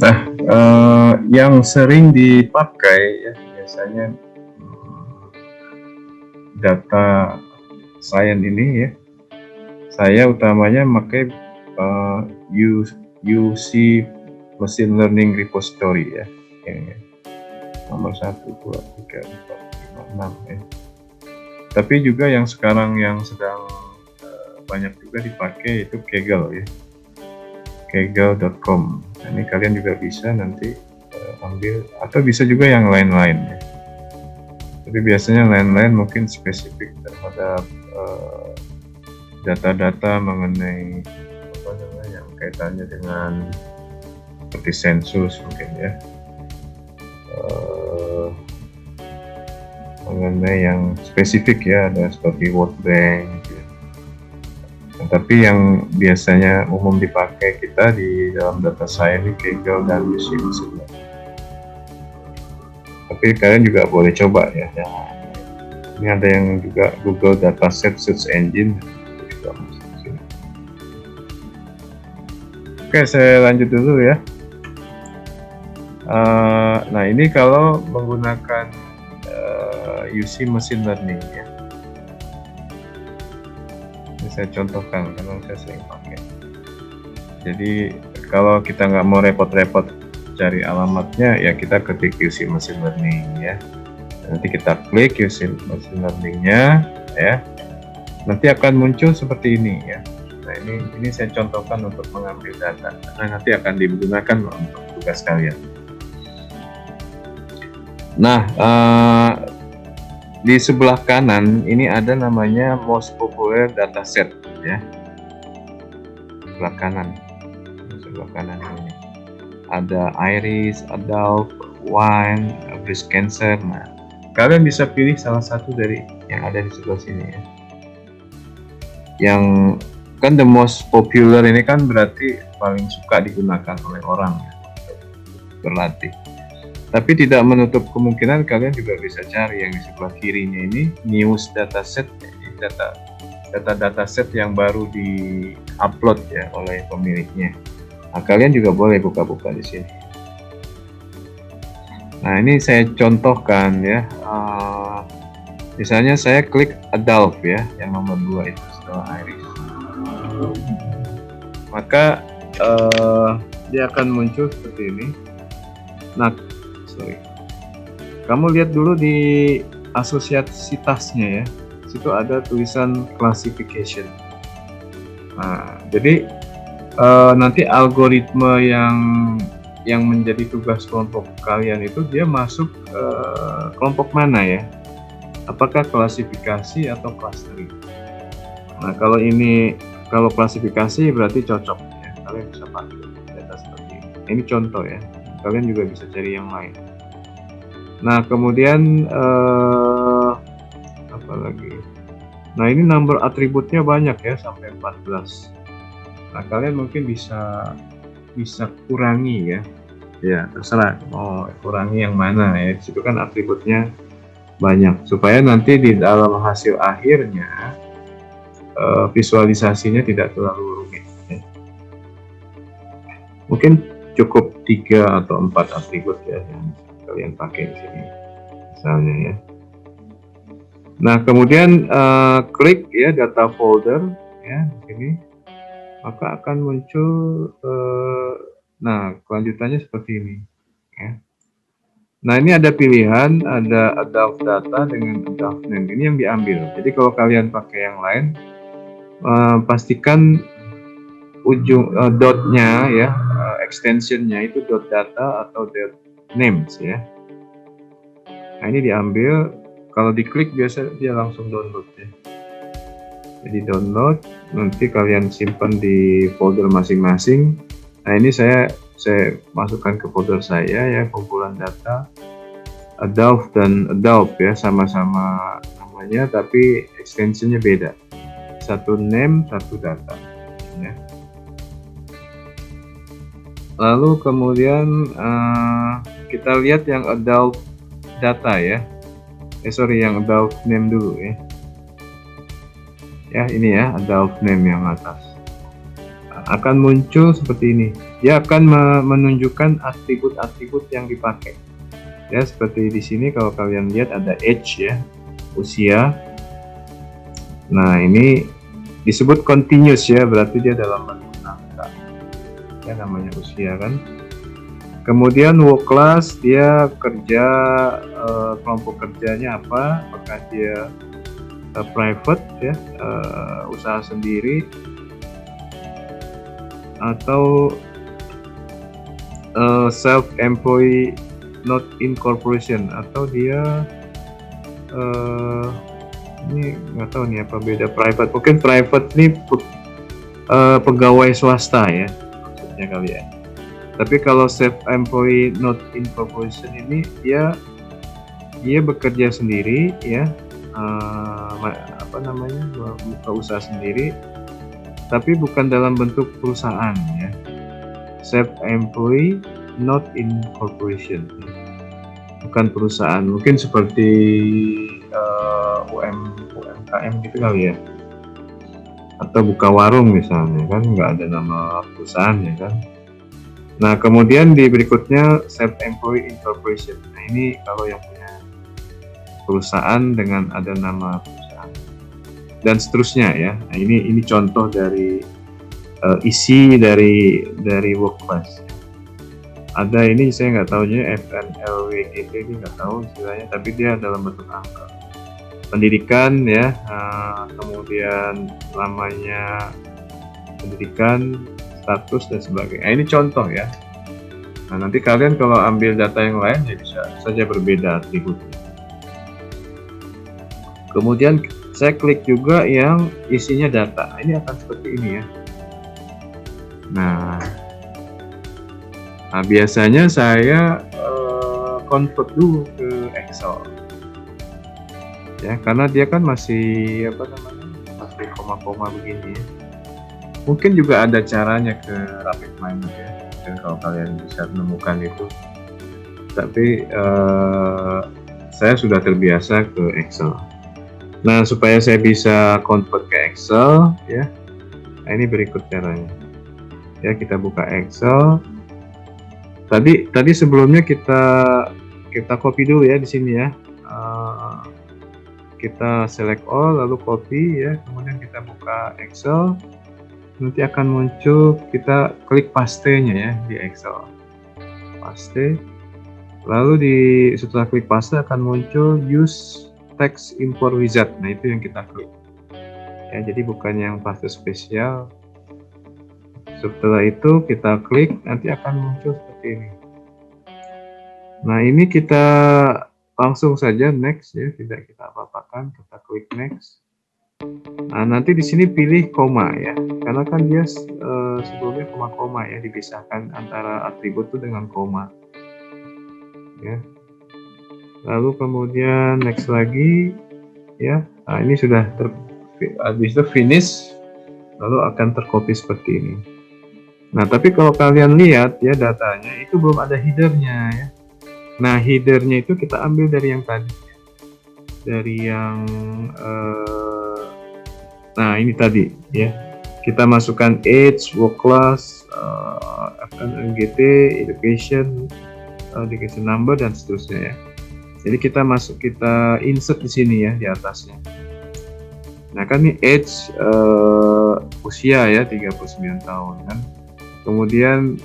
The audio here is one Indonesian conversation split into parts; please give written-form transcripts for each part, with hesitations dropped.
Nah, yang sering dipakai ya biasanya data science ini ya. Saya utamanya pakai UC Machine Learning Repository ya. Yang nomor 1, 2, 3, 4, 5, 6 ya. Tapi juga yang sekarang yang sedang banyak juga dipakai itu Kaggle ya. Kaggle.com. Nah, ini kalian juga bisa nanti ambil, atau bisa juga yang lain-lain ya. Tapi biasanya lain-lain mungkin spesifik terhadap data-data mengenai apa namanya yang kaitannya dengan seperti sensus mungkin ya, mengenai yang spesifik ya, ada seperti World Bank ya. Nah, tapi yang biasanya umum dipakai kita di dalam data science ini Kaggle dan UC Machine Learning. Tapi kalian juga boleh coba ya. Ini ada yang juga Google Dataset Search Engine. Oke, saya lanjut dulu ya. Nah, ini kalau menggunakan UC Machine Learning ya. Ini saya contohkan karena saya sering pakai. Jadi kalau kita nggak mau repot-repot cari alamatnya, ya kita ketik UC Machine Learning ya. Nanti kita klik UC Machine Learning-nya ya. Nanti akan muncul seperti ini ya. Nah, ini saya contohkan untuk mengambil data karena nanti akan digunakan untuk tugas kalian. Nah, di sebelah kanan ini ada namanya most popular dataset ya. Sebelah kanan ini ada iris, adult, wine, breast cancer. Nah, kalian bisa pilih salah satu dari yang ada di sebelah sini ya. Yang kan the most popular ini kan berarti paling suka digunakan oleh orang ya, berlatih. Tapi tidak menutup kemungkinan kalian juga bisa cari yang di sebelah kirinya ini news dataset, dataset yang baru di-upload ya oleh pemiliknya. Nah, kalian juga boleh buka-buka di sini. Nah, ini saya contohkan ya. Misalnya saya klik adult ya, yang nomor 2 itu setelah iris. Maka dia akan muncul seperti ini. Nah, kamu lihat dulu di asosiasitasnya ya. Situ ada tulisan classification. Nah, jadi nanti algoritma yang menjadi tugas kelompok kalian itu dia masuk kelompok mana ya? Apakah klasifikasi atau clustering? Nah, kalau klasifikasi berarti cocok ya. Kalian bisa pakai data seperti ini. Ini contoh ya. Kalian juga bisa cari yang lain. Nah, kemudian apa lagi? Nah, ini number atributnya banyak ya, sampai 14. Nah, kalian mungkin bisa kurangi ya. Ya, terserah mau kurangi yang mana ya. Itu kan atributnya banyak supaya nanti di dalam hasil akhirnya visualisasinya tidak terlalu rumit ya. Mungkin cukup 3 atau 4 atribut ya yang kalian pakai di sini misalnya ya. Nah, kemudian klik ya data folder ya di sini, maka akan muncul nah kelanjutannya seperti ini ya. Nah, ini ada pilihan, ada adult data dengan adult name, ini yang diambil. Jadi kalau kalian pakai yang lain, pastikan ujung dotnya ya, extensionnya itu dot data atau dot names ya. Nah, ini diambil, kalau diklik biasa dia langsung download ya. Jadi download, nanti kalian simpan di folder masing-masing. Nah, ini saya masukkan ke folder saya ya, kumpulan data adult dan adult ya, sama-sama namanya tapi extensionnya beda, satu name satu data ya. Lalu kemudian kita lihat yang adult data ya, yang adult name dulu ya. Ya, ini ya adult name yang atas. Nah, akan muncul seperti ini. Dia akan menunjukkan atribut-atribut yang dipakai. Ya, seperti di sini kalau kalian lihat ada age ya, usia. Nah, ini disebut continuous ya, berarti dia dalam bentuk angka. Ya, namanya usia kan. Kemudian work class, dia kerja, kelompok kerjanya apa, apakah dia private ya, usaha sendiri, atau self-employed not in corporation, atau dia ini nggak tahu nih apa beda. Private, mungkin private ini pegawai swasta ya maksudnya kali ya. Tapi kalau self-employed not in corporation ini dia bekerja sendiri ya, apa namanya, buka usaha sendiri, tapi bukan dalam bentuk perusahaan ya. Self-employed not in corporation, bukan perusahaan, mungkin seperti UMKM gitu kali ya, atau buka warung misalnya kan, nggak ada nama perusahaan ya kan. Nah, kemudian di berikutnya self-employed incorporation. Nah, ini kalau yang punya perusahaan dengan ada nama perusahaan dan seterusnya ya. Nah, ini contoh dari isi dari work class. Ada ini saya nggak tahu nya FNLWGT, ini nggak tahu istilahnya, tapi dia dalam bentuk angka. Pendidikan ya, kemudian lamanya pendidikan, status dan sebagainya. Nah, ini contoh ya. Nah, nanti kalian kalau ambil data yang lain ya bisa saja berbeda atributnya. Kemudian saya klik juga yang isinya data. Ini akan seperti ini ya. Nah biasanya saya convert dulu ke Excel. Ya, karena dia kan masih apa namanya? Masih koma-koma begini ya. Mungkin juga ada caranya ke RapidMiner ya, dan kalau kalian bisa menemukan itu. Tapi saya sudah terbiasa ke Excel. Nah, supaya saya bisa convert ke Excel ya, nah ini berikut caranya. Ya, kita buka Excel. Tadi sebelumnya kita copy dulu ya di sini ya. Kita select all lalu copy ya, kemudian kita buka Excel. Nanti akan muncul, kita klik paste-nya ya di Excel, paste, lalu setelah klik paste akan muncul use text import wizard. Nah, itu yang kita klik ya, jadi bukan yang paste spesial. Setelah itu kita klik, nanti akan muncul seperti ini. Nah, ini kita langsung saja next ya, tidak kita apa-apakan, kita klik next. Nah, nanti di sini pilih koma ya, karena kan dia sebelumnya koma-koma ya, dipisahkan antara atribut itu dengan koma ya. Lalu kemudian next lagi ya. Nah, ini sudah habis itu finish, lalu akan tercopy seperti ini. Nah, tapi kalau kalian lihat ya datanya itu belum ada headernya ya. Nah, headernya itu kita ambil dari yang tadi, dari yang nah ini tadi ya, kita masukkan age, work class, FNLGT, education number dan seterusnya ya. Jadi kita insert di sini ya, di atasnya. Nah, kan ini age, usia ya 39 tahun kan. Kemudian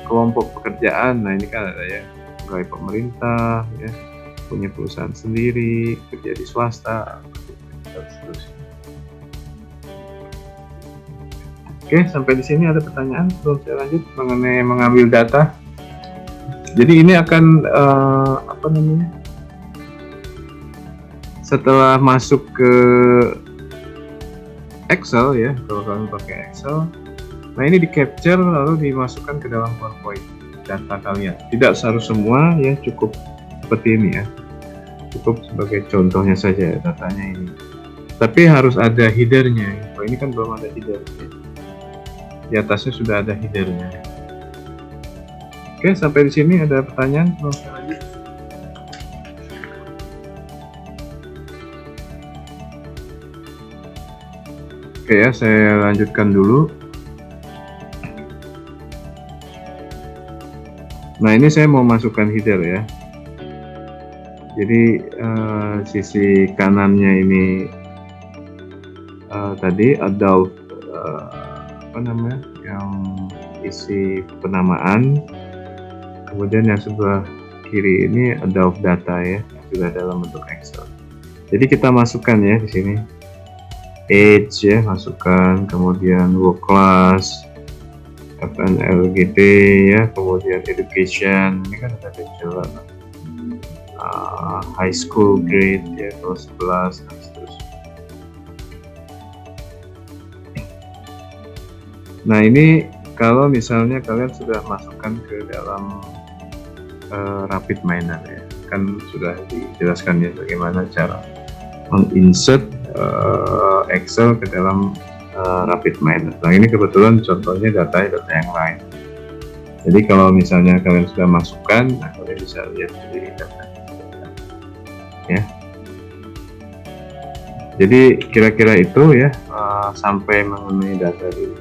kelompok pekerjaan, nah ini kan ada ya, pegawai pemerintah ya, punya perusahaan sendiri, kerja di swasta dan seterusnya. Oke, sampai di sini ada pertanyaan sebelum saya lanjut mengenai mengambil data. Jadi ini akan apa namanya? Setelah masuk ke Excel ya, kalau kalian pakai Excel, nah ini di capture lalu dimasukkan ke dalam PowerPoint data kalian. Tidak harus semua ya, cukup seperti ini ya. Cukup sebagai contohnya saja datanya ini. Tapi harus ada headernya. Kalau ini kan belum ada headernya. Di atasnya sudah ada headernya. Oke, sampai di sini ada pertanyaan sebelum saya lanjut. Oke ya, saya lanjutkan dulu. Nah, ini saya mau masukkan header ya. Jadi sisi kanannya ini tadi adult apa namanya, yang isi penamaan, kemudian yang sebelah kiri ini adult data ya, juga dalam bentuk Excel. Jadi kita masukkan ya di sini age ya, masukkan, kemudian work class, FNLGT ya, kemudian education, ini kan ada bachelor, high school grade ya, kelas 11 dan seterusnya. Nah, ini kalau misalnya kalian sudah masukkan ke dalam RapidMiner ya, kan sudah dijelaskan ya bagaimana cara menginsert Excel ke dalam RapidMiner. Nah, ini kebetulan contohnya data yang lain. Jadi kalau misalnya kalian sudah masukkan, nah kalian bisa lihat di data ya. Jadi kira-kira itu ya, sampai mengenai data dulu.